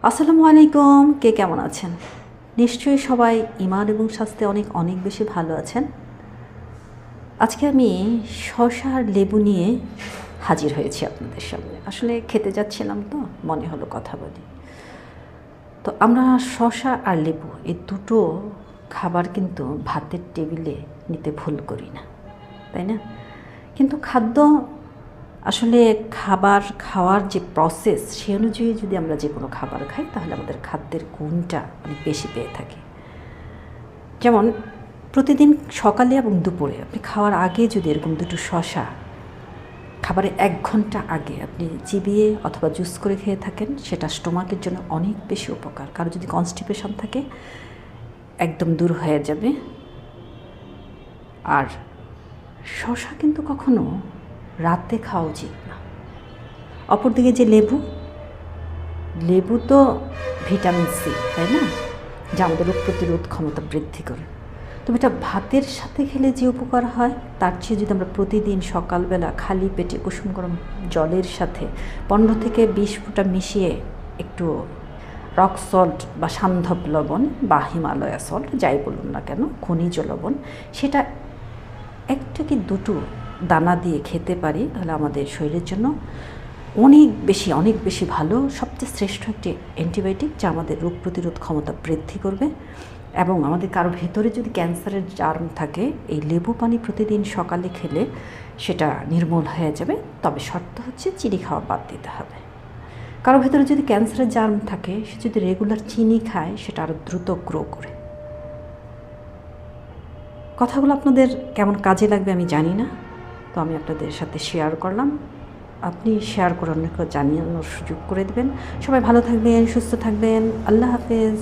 আসসালামু আলাইকুম। কে কেমন আছেন? নিশ্চয়ই সবাই ঈমান এবং স্বাস্থ্যে অনেক অনেক বেশি ভালো আছেন। আজকে আমি শসা আর লেবু নিয়ে হাজির হয়েছি আপনাদের সামনে। আসলে খেতে যাচ্ছিলাম তো মনে হলো কথা বলি। তো আমরা শসা আর লেবু এই দুটো খাবার কিন্তু ভাতের টেবিলে নিতে ভুল করি না, তাই না? কিন্তু খাদ্য আসলে খাবার খাওয়ার যে প্রসেস সে অনুযায়ী যদি আমরা যে কোনো খাবার খাই তাহলে আমাদের খাদ্যের গুণটা অনেক বেশি পেয়ে থাকি। যেমন প্রতিদিন সকালে এবং দুপুরে আপনি খাওয়ার আগে যদি এরকম দুটো শসা খাবারের 1 ঘন্টা আগে আপনি চিবিয়ে অথবা জুস করে খেয়ে থাকেন, সেটা স্টোমাকের জন্য অনেক বেশি উপকার। কারো যদি কনস্টিপেশন থাকে একদম দূর হয়ে যাবে। আর শসা কিন্তু কখনো রাতে খাওয়া উচিত না। অপরদিকে যে লেবু তো ভিটামিন সি, তাই না, যা আমাদের রোগ প্রতিরোধ ক্ষমতা বৃদ্ধি করে। তবে এটা ভাতের সাথে খেলে যে উপকার হয় তার চেয়ে যদি আমরা প্রতিদিন সকালবেলা খালি পেটে কুসুম গরম জলের সাথে 15 থেকে 20 ফোঁটা মিশিয়ে একটু রক সল্ট বা সান্ধ্যব লবণ বা হিমালয়া সল্ট যাই বলুন না কেন, খনিজ লবণ, সেটা একটা কি দুটো দানা দিয়ে খেতে পারি তাহলে আমাদের শরীরের জন্য অনেক বেশি ভালো, সবচেয়ে শ্রেষ্ঠ একটি অ্যান্টিবায়োটিক যা আমাদের রোগ প্রতিরোধ ক্ষমতা বৃদ্ধি করবে। এবং আমাদের কারো ভেতরে যদি ক্যান্সারের জার্ম থাকে এই লেবু পানি প্রতিদিন সকালে খেলে সেটা নির্মূল হয়ে যাবে। তবে শর্ত হচ্ছে চিনি খাওয়া বাদ দিতে হবে। কারো ভেতরে যদি ক্যান্সারের জার্ম থাকে সে যদি রেগুলার চিনি খায় সেটা আরও দ্রুত গ্রো করে। কথাগুলো আপনাদের কেমন কাজে লাগবে আমি জানি না, তো আমি আপনাদের সাথে শেয়ার করলাম। আপনি শেয়ার করে অন্যকে জানানোর সুযোগ করে দেবেন। সবাই ভালো থাকবেন, সুস্থ থাকবেন। আল্লাহ হাফেজ।